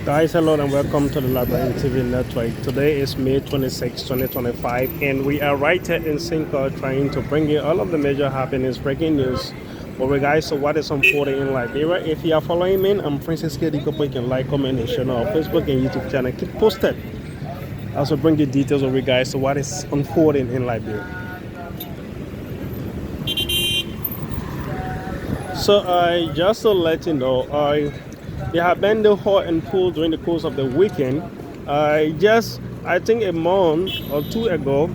Guys, hello and welcome to the Liberian TV network. Today is May 26, 2025, and we are right here in Cinco trying to bring you all of the major happenings, breaking news with regards to what is unfolding in Liberia. If you are following me, I'm Princess K. You can like, comment, and share on our Facebook and YouTube channel. Keep posted. I also bring you details with regards to what is unfolding in Liberia. So, just to let you know, there have been the hot and cool during the course of the weekend. I think a month or two ago,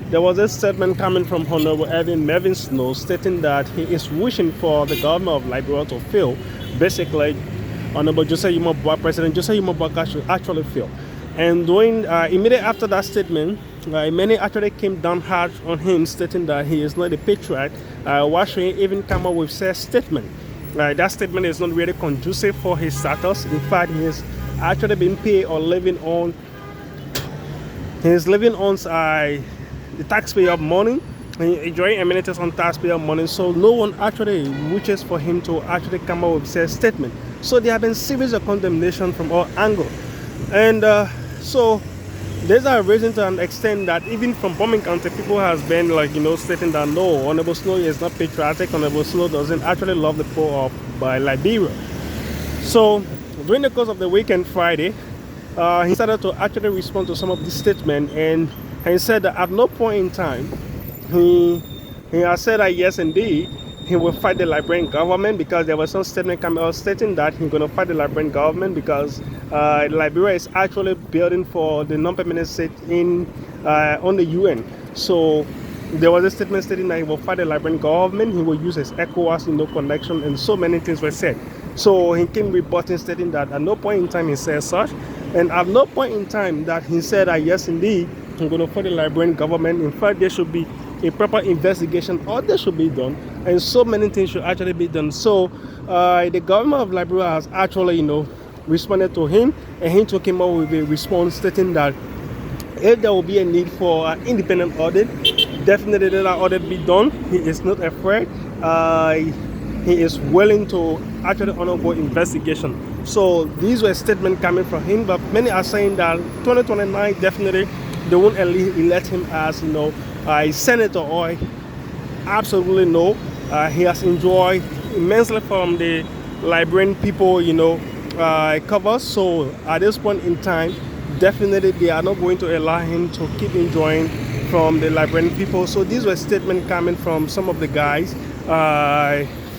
there was a statement coming from Honorable Mervyn Snowe stating that he is wishing for the government of Liberia to fail. Basically, Honorable President Joseph Boakai should actually fail. And immediately after that statement, many actually came down hard on him, stating that he is not a patriot. Washington even come up with said statement. That statement is not really conducive for his status. In fact, he is actually being paid or living on the taxpayer money, enjoying amenities on taxpayer money. So no one actually wishes for him to actually come up with said statement. So there have been series of condemnation from all angles, and so there's a reason to an extent that even from Bombing County, people has been stating that no, Honorable Snowe is not patriotic. Honorable Snowe doesn't actually love the poor of Liberia. So during the course of the weekend, Friday, he started to actually respond to some of these statements, and he said that at no point in time he has said that yes, indeed, he will fight the Liberian government, because there was some statement coming out stating that he's going to fight the Liberian government because Liberia is actually building for the non-permanent seat on the UN. So there was a statement stating that he will fight the Liberian government, he will use his ECOWAS connection, and so many things were said. So he came reporting stating that at no point in time he said such, and at no point in time that he said that yes, indeed, I'm going to fight the Liberian government. In fact, there should be a proper investigation, or there should be done, and so many things should actually be done. So the government of Liberia has actually responded to him, and he took him up with a response stating that if there will be a need for an independent audit, definitely that audit be done. He is not afraid. He is willing to actually undergo investigation. So these were statements coming from him, but many are saying that 2029 definitely they won't elect him as a senator, or absolutely no. He has enjoyed immensely from the Liberian people, cover. So at this point in time, definitely they are not going to allow him to keep enjoying from the Liberian people. So these were statements coming from some of the guys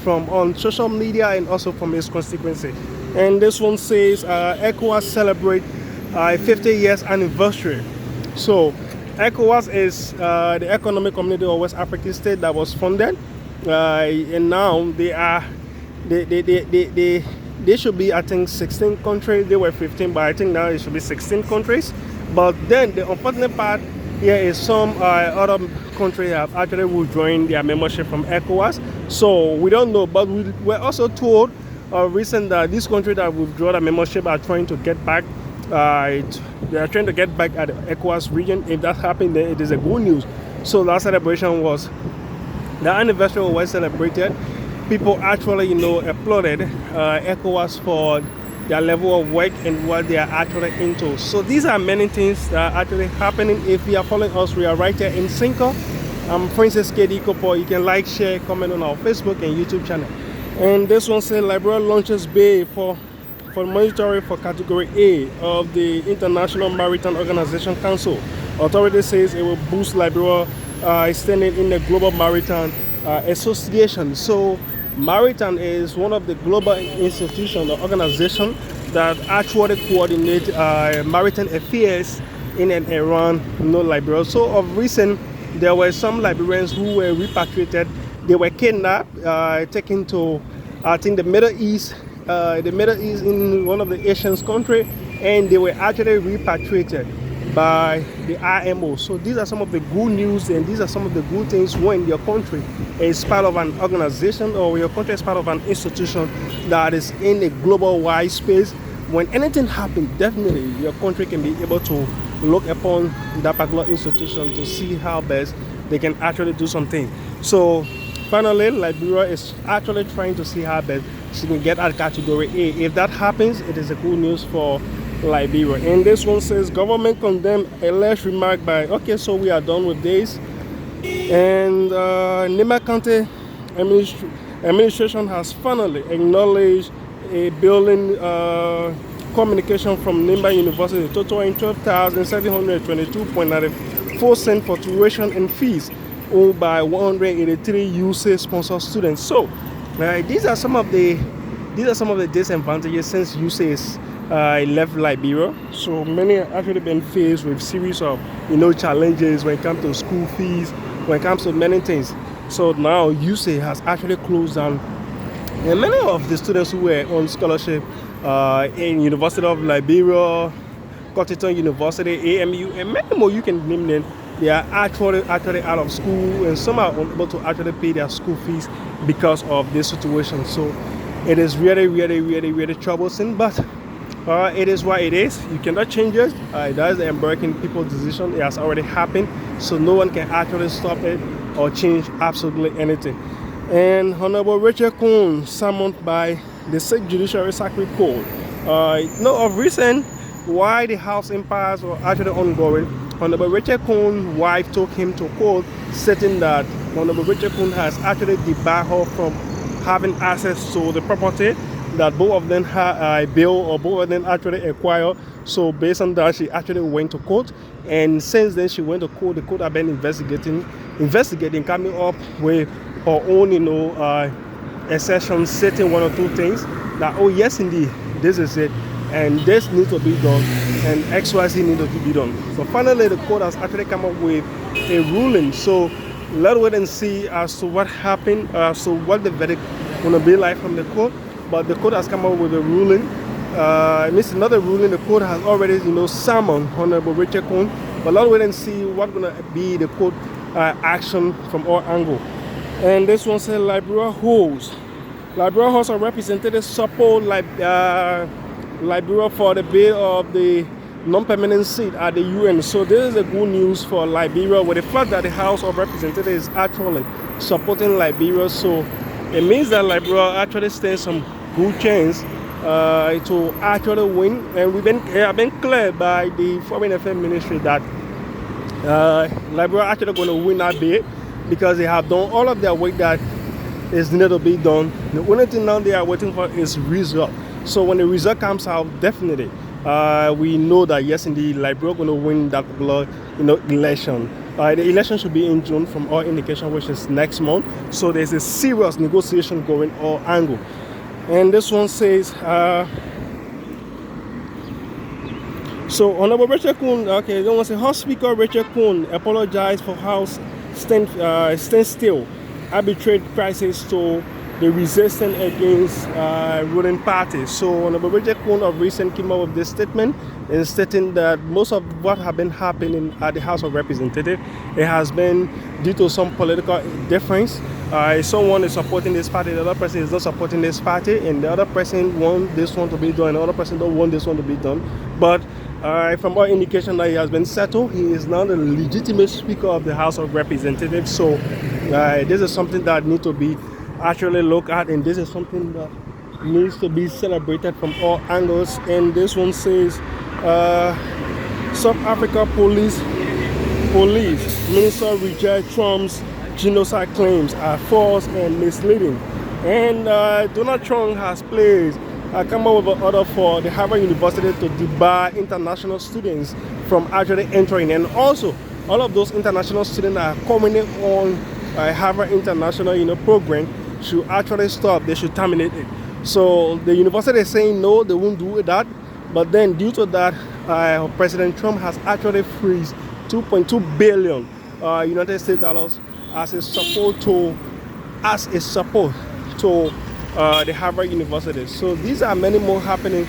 from on social media and also from his constituency. And this one says ECOWAS celebrate 50 years anniversary. So ECOWAS is the Economic Community of West African State that was funded, and now they should be, I think, 16 countries. They were 15, but I think now it should be 16 countries. But then the unfortunate part here is some other countries have actually withdrawn their membership from ECOWAS. So we don't know, but we were also told recently that these countries that withdraw their membership are trying to get back. They are trying to get back at the ECOWAS region. If that happened, then it is a good news. So that celebration was, the anniversary was celebrated. People actually, applauded ECOWAS for their level of work and what they are actually into. So these are many things that are actually happening. If you are following us, we are right here in Cinco. I'm Princess K. You can like, share, comment on our Facebook and YouTube channel. And this one says Liberia launches bay for monitoring for Category A of the International Maritime Organization Council. Authority says it will boost Liberia standing in the Global Maritime Association. So Maritime is one of the global institutions or organizations that actually coordinate maritime affairs in and around Liberia. So of recent, there were some Liberians who were repatriated. They were kidnapped, taken to, I think, the Middle East in one of the Asian countries, and they were actually repatriated by the IMO. So these are some of the good news, and these are some of the good things when your country is part of an organization, or your country is part of an institution that is in a global wide space. When anything happens, definitely your country can be able to look upon that particular institution to see how best they can actually do something. So finally, Liberia is actually trying to see how best she can get at category A. If that happens, it is a good news for Liberia. And this one says, government condemned alleged remark by, okay, so we are done with this. And Nimba County administration has finally acknowledged a building communication from Nimba University totaling 12,722.94 cents for tuition and fees owed by 183 USAID sponsored students. So these are some of the disadvantages since USAID left Liberia. So many have actually been faced with series of challenges when it comes to school fees, when it comes to many things. So now USAID has actually closed down, and many of the students who were on scholarship in University of Liberia, Cotton University, AMU, and many more, you can name them, they are actually out of school, and some are unable to actually pay their school fees because of this situation. So it is really troublesome, but it is what it is. You cannot change it. That is the American people's decision. It has already happened, so no one can actually stop it or change absolutely anything. And Honorable Richard Cohn, summoned by the State Judiciary Circuit Court. Of recent, why the House empires were actually ongoing, Honorable Richard Cohn's wife took him to court, stating that Honorable Richard Cohn has actually debarred her from having access to the property that both of them had built or both of them actually acquired. So based on that, she actually went to court, and since then she went to court. The court have been investigating, coming up with her own, assertion, stating one or two things that, oh yes, indeed, this is it, and this needs to be done, and XYZ needs to be done. So finally, the court has actually come up with a ruling. So let's wait and see as to what happened, so what the verdict going to be like from the court. But the court has come up with a ruling. It means another ruling. The court has already, summoned Honorable Richard Cohn. But let's wait and see what's going to be the court action from all angles. And this one says Liberia holds a representative support Liberia for the bill of the non-permanent seat at the UN. So this is a good news for Liberia, with the fact that the House of Representatives is actually supporting Liberia. So it means that Liberia actually stands some good chance to actually win. And have been cleared by the Foreign Affairs Ministry that Liberia actually going to win that bid, because they have done all of their work that is needed to be done. The only thing now they are waiting for is result. So when the result comes out, definitely we know that yes, indeed, Liberia going to win that election. The election should be in June from all indication, which is next month. So there's a serious negotiation going all angle. And this one says, so Honorable Richard Cohn, okay, they want to say House Speaker Richard Cohn apologized for House standstill, arbitrate crisis to the resistance against ruling parties. So Honorable Richard Cohn of recent came up with this statement, and stating that most of what have been happening at the House of Representatives, it has been due to some political difference. Someone is supporting this party, the other person is not supporting this party, and the other person wants this one to be done, and the other person don't want this one to be done. But from all indication that he has been settled, he is now the legitimate Speaker of the House of Representatives. So this is something that needs to be actually looked at, and this is something that needs to be celebrated from all angles. And this one says South Africa police minister reject Trump's genocide claims are false and misleading. And Donald Trump has come up with an order for the Harvard University to debar international students from actually entering, and also all of those international students that are coming on Harvard International program should actually stop. They should terminate it. So the university is saying no, they won't do that. But then due to that, President Trump has actually freezed 2.2 billion United States dollars as a support to the Harvard University. So these are many more happening.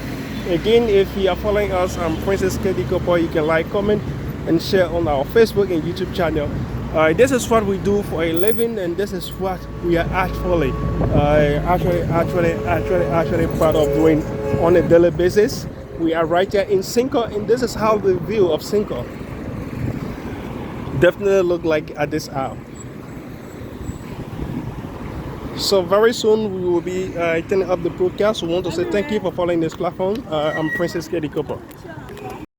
Again, if you are following us, I'm Princess Katie Cooper. You can like, comment, and share on our Facebook and YouTube channel. This is what we do for a living, and this is what we are actually proud of doing on a daily basis. We are right here in Sinker, and this is how the view of Sinker definitely look like at this hour. So very soon we will be turning up the broadcast. We want to say thank you for following this platform. I'm Princess Katie Cooper.